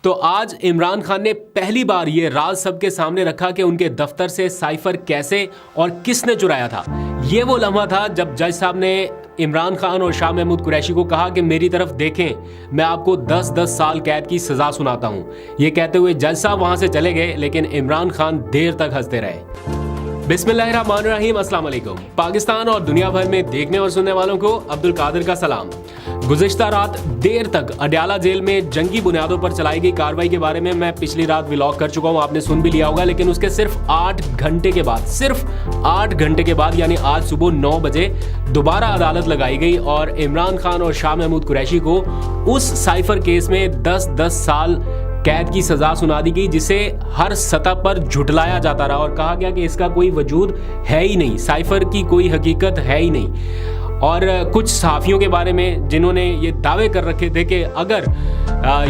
तो आज इमरान खान ने पहली बार ये राज सबके सामने रखा कि उनके दफ्तर से साइफर कैसे और किसने चुराया था। ये वो लम्हा था जब जज साहब ने इमरान खान और शाह महमूद कुरैशी को कहा कि मेरी तरफ देखें, मैं आपको 10-10 साल कैद की सजा सुनाता हूं। ये कहते हुए जज साहब वहां से चले गए, लेकिन इमरान खान देर तक हंसते रहे। बिस्मिल्लाहिर्रहमानिर्रहीम, अस्सलाम वालेकुम। पाकिस्तान और दुनिया भर में देखने और सुनने वालों को अब्दुल कादिर का सलाम। गुज़िश्ता रात देर तक अडयाला जेल में जंगी बुनियादों पर चलाई गई कार्रवाई के बारे में मैं पिछली रात व्लॉग कर चुका हूं, आपने सुन भी लिया होगा। लेकिन उसके सिर्फ 8 घंटे के बाद यानी आज सुबह 9 बजे दोबारा अदालत लगाई गई और इमरान खान और शाह महमूद कुरैशी को उस साइफर केस में 10-10 साल कैद की सजा सुना दी गई, जिसे हर सतह पर झुटलाया जाता रहा और कहा गया कि इसका कोई वजूद है ही नहीं, साइफर की कोई हकीकत है ही नहीं। और कुछ सहाफ़ियों के बारे में जिन्होंने ये दावे कर रखे थे कि अगर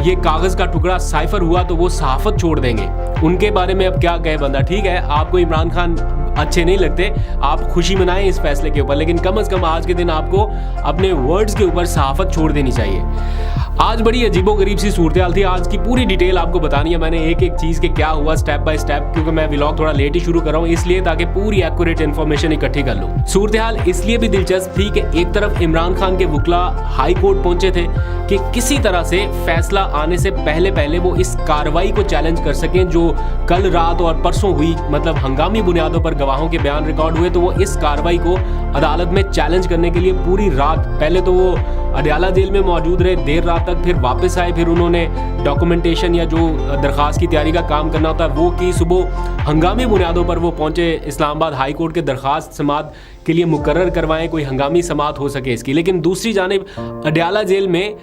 ये कागज़ का टुकड़ा साइफर हुआ तो वो सहाफ़त छोड़ देंगे, उनके बारे में अब क्या कहे बंदा। ठीक है, आपको इमरान खान अच्छे नहीं लगते, आप खुशी मनाएं इस फैसले के ऊपर, लेकिन कम से कम आज के दिन आपको अपने वर्ड्स के ऊपर सहाफ़त छोड़ देनी चाहिए। आज बड़ी अजीबोगरीब सी सूरत थी, आज की पूरी डिटेल आपको बतानी है मैंने, एक एक चीज़ के क्या हुआ स्टेप बाय स्टेप, क्योंकि मैं व्लॉग थोड़ा लेट ही शुरू कर रहा हूँ इसलिए, ताकि पूरी एक्यूरेट इन्फॉर्मेशन इकट्ठी कर लूँ। सूरत हाल इसलिए भी दिलचस्प थी कि एक तरफ इमरान खान के वकला हाई कोर्ट पहुंचे थे कि किसी तरह से फैसला आने से पहले वो इस कार्रवाई को चैलेंज कर सकें जो कल रात और परसों हुई, मतलब हंगामी बुनियादों पर गवाहों के बयान रिकॉर्ड हुए, तो वो इस कार्रवाई को अदालत में चैलेंज करने के लिए पूरी रात, पहले तो वो अडयाला जेल में मौजूद रहे देर रात तक, फिर वापस आए, फिर उन्होंने डॉक्यूमेंटेशन या जो दरख्वास्त की तैयारी का काम करना होता है वो की। सुबह हंगामी बुनियादों पर वो पहुंचे इस्लामाबाद हाई कोर्ट के दरख्वास्त समात के लिए मुकर्रर करवाएं, कोई हंगामी समात हो सके इसकी। लेकिन दूसरी जानिब अडयाला जेल में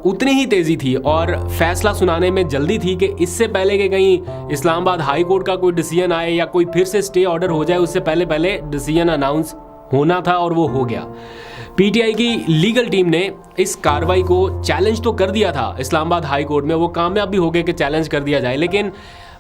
उतनी ही तेज़ी थी और फैसला सुनाने में जल्दी थी कि इससे पहले कि कहीं इस्लामाबाद हाई कोर्ट का कोई डिसीजन आए या कोई फिर से स्टे ऑर्डर हो जाए, उससे पहले डिसीजन अनाउंस होना था और वो हो गया। पीटीआई की लीगल टीम ने इस कार्रवाई को चैलेंज तो कर दिया था इस्लामाबाद हाई कोर्ट में, वो कामयाब भी हो गए कि चैलेंज कर दिया जाए, लेकिन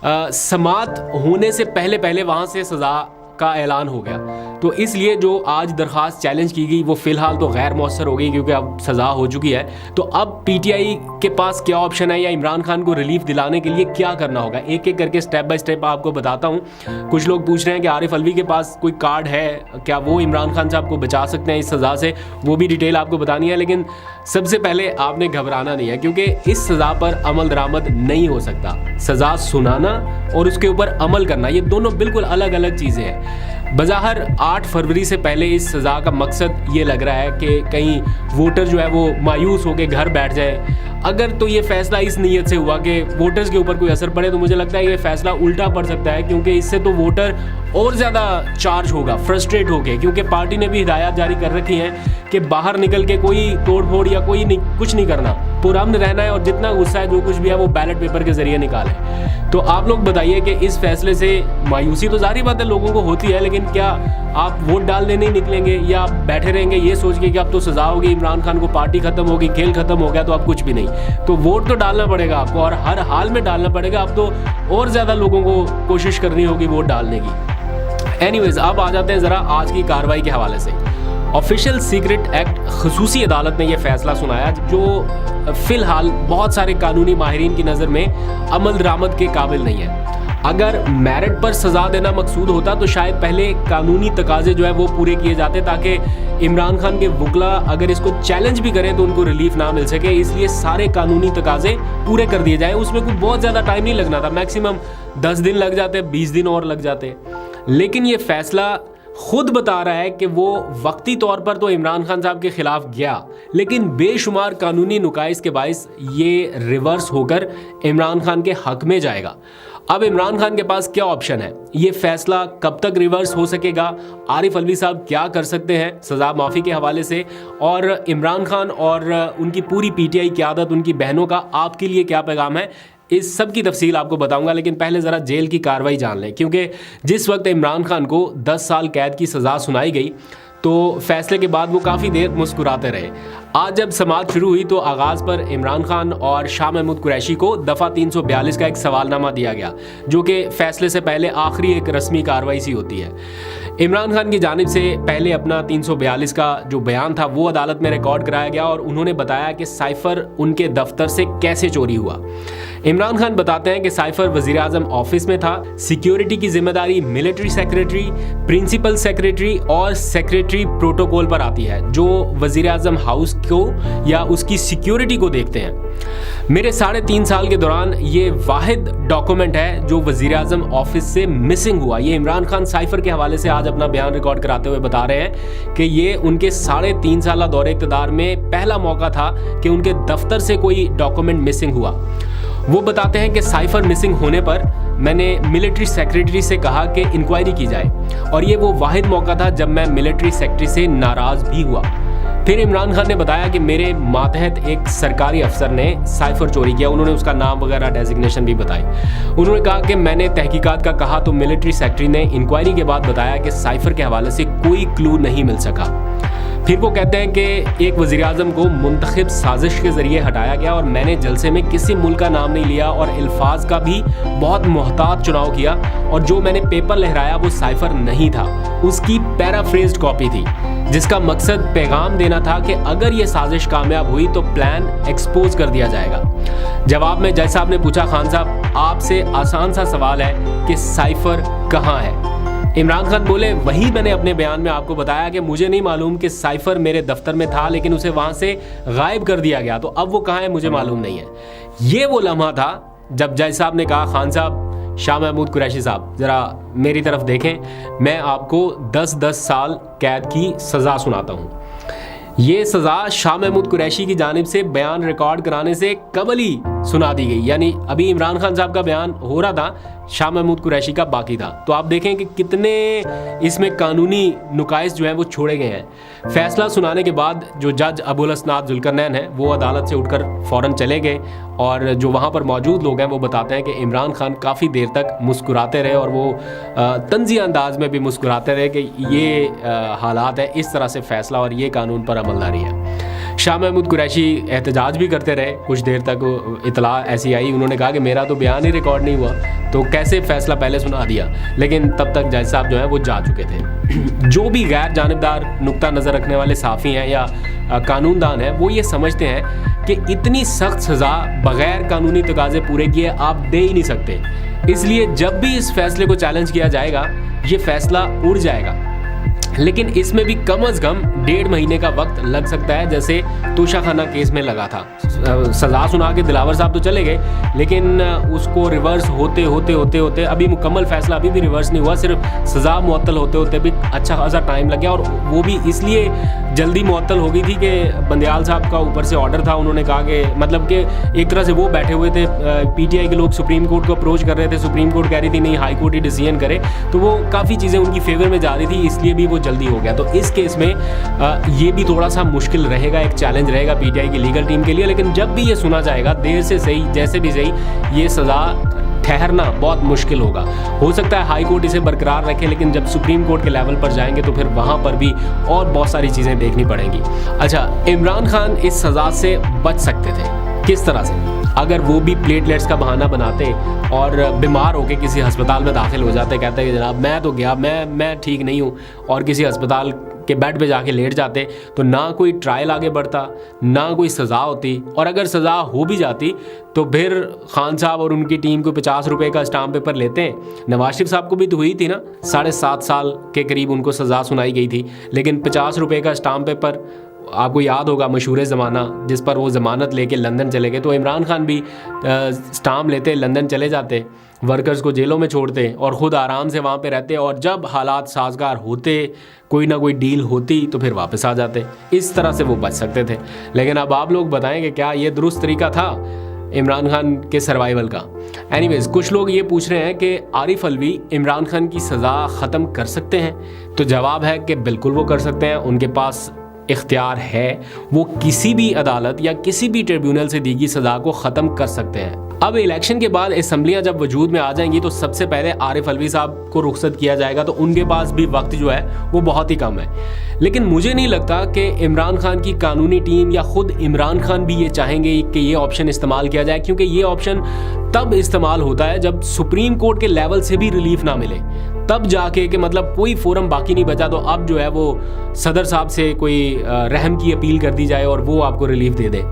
समात होने से पहले वहाँ से सज़ा का ऐलान हो गया। तो इसलिए जो आज दरख्वास्त चैलेंज की गई वो फ़िलहाल तो गैर मौसर हो गई, क्योंकि अब सज़ा हो चुकी है। तो अब पीटीआई के पास क्या ऑप्शन है या इमरान खान को रिलीफ दिलाने के लिए क्या करना होगा, एक एक करके स्टेप बाय स्टेप आपको बताता हूँ। कुछ लोग पूछ रहे हैं कि आरिफ अलवी के पास कोई कार्ड है, क्या वो इमरान खान साहब को बचा सकते हैं इस सज़ा से, वो भी डिटेल आपको बतानी है। लेकिन सबसे पहले आपने घबराना नहीं है, क्योंकि इस सज़ा पर अमल दरामद नहीं हो सकता। सज़ा सुनाना और उसके ऊपर अमल करना, ये दोनों बिल्कुल अलग अलग चीज़ें हैं। बज़ाहिर 8 फरवरी से पहले इस सज़ा का मकसद ये लग रहा है कि कहीं वोटर जो है वो मायूस होकर घर बैठ जाए। अगर तो ये फैसला इस नीयत से हुआ कि वोटर्स के ऊपर कोई असर पड़े, तो मुझे लगता है ये फैसला उल्टा पड़ सकता है, क्योंकि इससे तो वोटर और ज़्यादा चार्ज होगा, फ्रस्ट्रेट होके, क्योंकि पार्टी ने भी हिदायत जारी कर रखी हैं कि बाहर निकल के कोई तोड़ फोड़ या कोई नहीं, कुछ नहीं करना, पुरअमन रहना है और जितना गुस्सा है जो कुछ भी है वो बैलेट पेपर के जरिए निकालें। तो आप लोग बताइए कि इस फैसले से मायूसी तो जारी बात है लोगों को होती है, लेकिन क्या आप वोट डालने नहीं निकलेंगे या आप बैठे रहेंगे ये सोच के कि अब तो सजा होगी, इमरान खान को पार्टी खत्म होगी, खेल खत्म हो गया तो अब कुछ भी नहीं। तो वोट तो डालना पड़ेगा आपको और हर हाल में डालना पड़ेगा। अब तो और ज़्यादा लोगों को कोशिश करनी होगी वोट डालने की। एनीवेज, अब आ जाते हैं ज़रा आज की कार्रवाई के हवाले से। ऑफिशियल सीक्रेट एक्ट खसूसी अदालत ने यह फैसला सुनाया जो फ़िलहाल बहुत सारे कानूनी माहिरीन की नज़र में अमल दरामद के काबिल नहीं है। अगर मेरिट पर सज़ा देना मकसूद होता तो शायद पहले कानूनी तकाजे जो है वो पूरे किए जाते, ताकि इमरान खान के वकला अगर इसको चैलेंज भी करें तो उनको रिलीफ ना मिल सके। इसलिए सारे कानूनी तकाजे पूरे कर दिए जाएँ। उसमें कुछ बहुत ज़्यादा टाइम नहीं लगना था, मैक्सिमम 10 दिन लग जाते, 20 दिन और लग जाते। लेकिन ये फैसला खुद बता रहा है कि वो वक्ती तौर पर तो इमरान खान साहब के खिलाफ गया, लेकिन बेशुमार कानूनी नुकाइस के बाइस ये रिवर्स होकर इमरान खान के हक में जाएगा। अब इमरान खान के पास क्या ऑप्शन है, ये फैसला कब तक रिवर्स हो सकेगा, आरिफ अलवी साहब क्या कर सकते हैं सज़ा माफ़ी के हवाले से, और इमरान खान और उनकी पूरी पीटीआई क़यादत, उनकी बहनों का आपके लिए क्या पैगाम है, इस सब की तफसील आपको बताऊंगा। लेकिन पहले ज़रा जेल की कार्रवाई जान लें, क्योंकि जिस वक्त इमरान खान को 10 साल कैद की सज़ा सुनाई गई तो फैसले के बाद वो काफ़ी देर मुस्कुराते रहे। आज जब समाअत शुरू हुई तो आगाज़ पर इमरान खान और शाह महमूद कुरैशी को दफ़ा 342 का एक सवालनामा दिया गया, जो कि फ़ैसले से पहले आखिरी एक रस्मी कार्रवाई सी होती है। इमरान खान की जानिब से पहले अपना 342 का जो बयान था वो अदालत में रिकॉर्ड कराया गया और उन्होंने बताया कि साइफ़र उनके दफ्तर से कैसे चोरी हुआ। इमरान खान बताते हैं कि साइफ़र वज़ीर-ए-आज़म ऑफिस में था। सिक्योरिटी की जिम्मेदारी मिलिट्री सेक्रेटरी, प्रिंसिपल सेक्रेटरी और सेक्रेटरी प्रोटोकॉल पर आती है, जो वज़ीर-ए-आज़म हाउस को या उसकी सिक्योरिटी को देखते हैं। मेरे 3.5 साल के दौरान ये वाहिद डॉक्यूमेंट है जो वज़ीर-ए-आज़म ऑफिस से मिसिंग हुआ। ये इमरान खान साइफ़र के हवाले से आज अपना बयान रिकॉर्ड कराते हुए बता रहे हैं कि ये उनके 3.5 साल दौरे इक़्तिदार में पहला मौका था कि उनके दफ्तर से कोई डॉक्यूमेंट मिसिंग हुआ। वो बताते हैं कि साइफ़र मिसिंग होने पर मैंने मिलिट्री सेक्रेटरी से कहा कि इंक्वायरी की जाए और ये वो वाहिद मौका था जब मैं मिलिट्री सेक्रेटरी से नाराज़ भी हुआ। फिर इमरान खान ने बताया कि मेरे मातहत एक सरकारी अफसर ने साइफ़र चोरी किया। उन्होंने उसका नाम वगैरह डेजिग्नेशन भी बताई। उन्होंने कहा कि मैंने तहकीकात का कहा तो मिलिट्री सेक्रेटरी ने इंक्वायरी के बाद बताया कि साइफ़र के हवाले से कोई क्लू नहीं मिल सका। फिर वो कहते हैं कि एक वज़ीर-ए-आज़म को मुंतखब साजिश के ज़रिए हटाया गया और मैंने जलसे में किसी मुल्क का नाम नहीं लिया और अल्फाज का भी बहुत मोहतात चुनाव किया और जो मैंने पेपर लहराया वो साइफ़र नहीं था, उसकी पैराफ्रेज्ड कॉपी थी, जिसका मकसद पैगाम देना था कि अगर ये साजिश कामयाब हुई तो प्लान एक्सपोज कर दिया जाएगा। जवाब में जज साहब ने पूछा, खान साहब आपसे आसान सा सवाल है कि साइफ़र कहाँ है? इमरान खान बोले, वही मैंने अपने बयान में आपको बताया कि मुझे नहीं मालूम कि साइफ़र मेरे दफ्तर में था लेकिन उसे वहाँ से गायब कर दिया गया, तो अब वो कहाँ है मुझे मालूम नहीं है। ये वो लम्हा था जब जज साहब ने कहा, खान साहब, शाह महमूद कुरैशी साहब ज़रा मेरी तरफ देखें, मैं आपको 10-10 साल कैद की सज़ा सुनाता हूँ। ये सज़ा शाह महमूद कुरैशी की जानिब से बयान रिकॉर्ड कराने से कबल ही सुना दी गई, यानी अभी इमरान खान साहब का बयान हो रहा था, शाह महमूद कुरैशी का बाकी था। तो आप देखें कि कितने इसमें कानूनी नुकाइस जो हैं वो छोड़े गए हैं। फैसला सुनाने के बाद जो जज अबुल असनाद जुल्करनैन है वो अदालत से उठकर फ़ौरन चले गए और जो वहाँ पर मौजूद लोग हैं वो बताते हैं कि इमरान खान काफ़ी देर तक मुस्कुराते रहे और वो तंज़िया अंदाज में भी मुस्कुराते रहे कि ये हालात है, इस तरह से फ़ैसला और ये कानून पर अमलदारी है। शाह महमूद कुरैशी एहतजाज भी करते रहे कुछ देर तक। इतला ऐसी आई, उन्होंने कहा कि मेरा तो बयान ही रिकॉर्ड नहीं हुआ तो कैसे फ़ैसला पहले सुना दिया, लेकिन तब तक जज साहब जो है वो जा चुके थे। जो भी गैर जानिबदार नुक्ता नज़र रखने वाले साफ़ी हैं या कानूनदान हैं वो ये समझते हैं कि इतनी सख्त सज़ा बग़ैर कानूनी तकाज़े पूरे किए आप दे ही नहीं सकते, इसलिए जब भी इस फैसले को चैलेंज किया जाएगा ये फ़ैसला उड़ जाएगा। लेकिन इसमें भी कम अज़ कम 1.5 महीने का वक्त लग सकता है, जैसे तोशाखाना केस में लगा था। सज़ा सुना के दिलावर साहब तो चले गए लेकिन उसको रिवर्स होते होते होते होते अभी मुकम्मल फ़ैसला अभी भी रिवर्स नहीं हुआ, सिर्फ सज़ा मुअत्तल होते होते भी अच्छा खासा टाइम लग गया और वो भी इसलिए जल्दी मुअत्तल हो गई थी कि बंदयाल साहब का ऊपर से ऑर्डर था। उन्होंने कहा कि मतलब कि एक तरह से वो बैठे हुए थे, PTI के लोग सुप्रीम कोर्ट को अप्रोच कर रहे थे, सुप्रीम कोर्ट कह रही थी नहीं हाई कोर्ट ही डिसीजन करे, तो वो काफ़ी चीज़ें उनकी फेवर में जा रही थी, इसलिए भी वो जल्दी हो गया। तो इस केस में ये भी थोड़ा सा मुश्किल रहेगा, एक चैलेंज रहेगा PTI की लीगल टीम के लिए। लेकिन जब भी ये सुना जाएगा देर से सही जैसे भी सही, ये सज़ा ठहरना बहुत मुश्किल होगा। हो सकता है हाई कोर्ट इसे बरकरार रखे लेकिन जब सुप्रीम कोर्ट के लेवल पर जाएंगे तो फिर वहाँ पर भी और बहुत सारी चीज़ें देखनी पड़ेंगी। अच्छा, इमरान खान इस सज़ा से बच सकते थे किस तरह से? अगर वो भी प्लेटलेट्स का बहाना बनाते और बीमार होकर किसी अस्पताल में दाखिल हो जाते, कहते कि जनाब मैं तो गया, मैं ठीक नहीं हूँ, और किसी अस्पताल के बेड पे जाके लेट जाते, तो ना कोई ट्रायल आगे बढ़ता, ना कोई सज़ा होती, और अगर सज़ा हो भी जाती तो फिर खान साहब और उनकी टीम को 50 रुपये का स्टाम्प पेपर लेते हैं। नवाज शरीफ साहब को भी तो हुई थी ना, 7.5 साल के करीब उनको सज़ा सुनाई गई थी, लेकिन 50 रुपये का स्टाम्प पेपर आपको याद होगा, मशहूर ज़माना, जिस पर वो ज़मानत लेके लंदन चले गए। तो इमरान खान भी स्टाम्प लेते, लंदन चले जाते, वर्कर्स को जेलों में छोड़ते और ख़ुद आराम से वहाँ पे रहते, और जब हालात साजगार होते, कोई ना कोई डील होती, तो फिर वापस आ जाते। इस तरह से वो बच सकते थे। लेकिन अब आप लोग बताएं कि क्या ये दुरुस्त तरीका था इमरान खान के सर्वाइवल का? एनीवेज, कुछ लोग ये पूछ रहे हैं कि आरिफ अलवी इमरान खान की सज़ा ख़त्म कर सकते हैं? तो जवाब है कि बिल्कुल वो कर सकते हैं। उनके पास इख्तियार है, वो किसी भी अदालत या किसी भी ट्रिब्यूनल से दी गई सज़ा को ख़त्म कर सकते हैं। अब इलेक्शन के बाद असम्बलियां जब वजूद में आ जाएंगी तो सबसे पहले आरिफ अलवी साहब को रुखसत किया जाएगा, तो उनके पास भी वक्त जो है वो बहुत ही कम है। लेकिन मुझे नहीं लगता कि इमरान खान की कानूनी टीम या खुद इमरान खान भी ये चाहेंगे कि ये ऑप्शन इस्तेमाल किया जाए, क्योंकि ये ऑप्शन तब इस्तेमाल होता है जब सुप्रीम कोर्ट के लेवल से भी रिलीफ ना मिले, तब जाके कि मतलब कोई फोरम बाकी नहीं बचा तो अब जो है वो सदर साहब से कोई रहम की अपील कर दी जाए और वो आपको रिलीफ दे दे।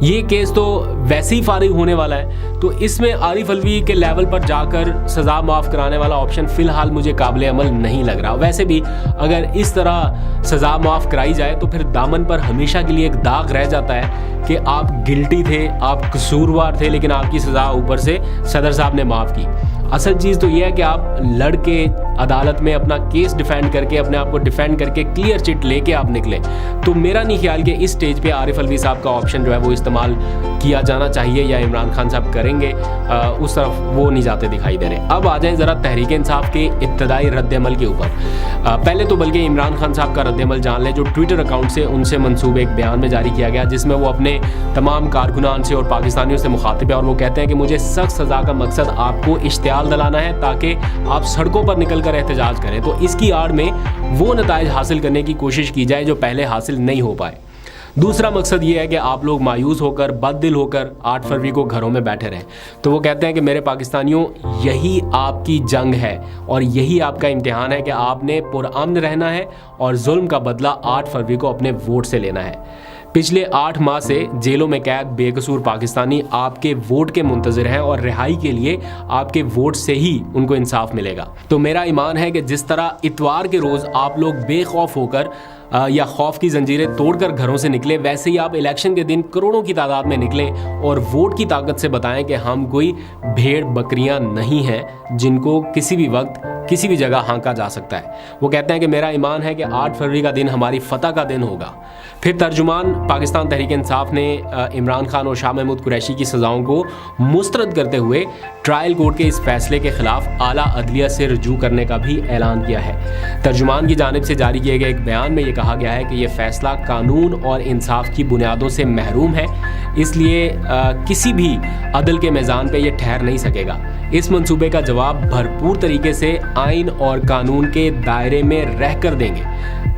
ये केस तो वैसे ही फारिग होने वाला है, तो इसमें आरिफ अलवी के लेवल पर जाकर सज़ा माफ़ कराने वाला ऑप्शन फ़िलहाल मुझे काबिल अमल नहीं लग रहा। वैसे भी अगर इस तरह सज़ा माफ़ कराई जाए तो फिर दामन पर हमेशा के लिए एक दाग रह जाता है कि आप गिल्टी थे, आप कसूरवार थे, लेकिन आपकी सज़ा ऊपर से सदर साहब ने माफ़ की। असल चीज़ तो यह है कि आप लड़ के अदालत में अपना केस डिफेंड करके, अपने आप को डिफेंड करके क्लियर चिट लेके आप निकले। तो मेरा नहीं ख्याल कि इस स्टेज पे आरिफ अलवी साहब का ऑप्शन जो है वो इस्तेमाल किया जाना चाहिए या इमरान खान साहब करेंगे, उस तरफ वो नहीं जाते दिखाई दे रहे। अब आ जाएं ज़रा तहरीक इंसाफ के इब्तदाई रद्दअमल के ऊपर। पहले तो बल्कि इमरान खान साहब का रद्दअमल जान लें, जो ट्विटर अकाउंट से उनसे मंसूब एक बयान में जारी किया गया जिसमें वो अपने तमाम कारकुनान से और पाकिस्तानियों से मुखातिब है और वो कहते हैं कि मुझे सख्त सज़ा का मकसद आपको इश्तियाल दिलाना है ताकि आप सड़कों पर निकल कर एहतजाज करें, तो इसकी आड़ में वो नताइज हासिल करने की कोशिश की जाए जो पहले हासिल नहीं हो पाए। दूसरा मकसद ये है कि आप लोग मायूस होकर, बददिल होकर 8 फरवरी को घरों में बैठे रहें। तो वो कहते हैं कि मेरे पाकिस्तानियों, यही आपकी जंग है और यही आपका इम्तिहान है कि आपने पुरअमन रहना है और जुल्म का बदला 8 फरवरी को अपने वोट से लेना है। पिछले 8 माह से जेलों में कैद बेकसूर पाकिस्तानी आपके वोट के मुंतज़िर हैं और रिहाई के लिए आपके वोट से ही उनको इंसाफ मिलेगा। तो मेरा ईमान है कि जिस तरह इतवार के रोज़ आप लोग बेखौफ होकर या खौफ की जंजीरें तोड़कर घरों से निकले, वैसे ही आप इलेक्शन के दिन करोड़ों की तादाद में निकलें और वोट की ताकत से बताएं कि हम कोई भेड़ बकरियां नहीं हैं जिनको किसी भी वक्त किसी भी जगह हाँका जा सकता है। वो कहते हैं कि मेरा ईमान है कि 8 फरवरी का दिन हमारी फतह का दिन होगा। फिर तर्जुमान पाकिस्तान तहरीक इंसाफ ने इमरान खान और शाह महमूद कुरैशी की सज़ाओं को मुस्तरद करते हुए ट्रायल कोर्ट के इस फैसले के खिलाफ आला अदलिया से रुजू करने का भी ऐलान किया है। तर्जुमान की जानिब से जारी किए गए एक बयान में ये कहा गया है कि यह फैसला कानून और इंसाफ की बुनियादों से महरूम है, इसलिए किसी भी अदल के मैज़ान पे ये ठहर नहीं सकेगा। इस मंसूबे का जवाब भरपूर तरीके से आइन और कानून के दायरे में रह कर देंगे।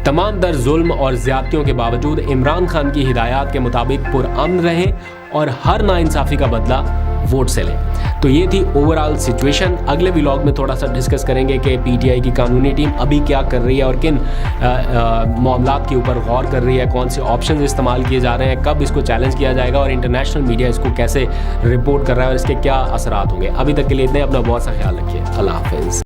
तमाम दर जुल्म और ज़्यादतियों के बावजूद इमरान खान की हिदायत के मुताबिक पुरअमन रहें और हर नाइंसाफ़ी का बदला वोट से लें। तो ये थी ओवरऑल सिचुएशन। अगले व्लॉग में थोड़ा सा डिस्कस करेंगे कि पीटीआई की कानूनी टीम अभी क्या कर रही है और किन मामलात के ऊपर गौर कर रही है, कौन से ऑप्शन इस्तेमाल किए जा रहे हैं, कब इसको चैलेंज किया जाएगा और इंटरनेशनल मीडिया इसको कैसे रिपोर्ट कर रहा है और इसके क्या असरात होंगे। अभी तक के लिए इतने, अपना बहुत सा ख्याल रखिए। अल्लाह हाफिज़।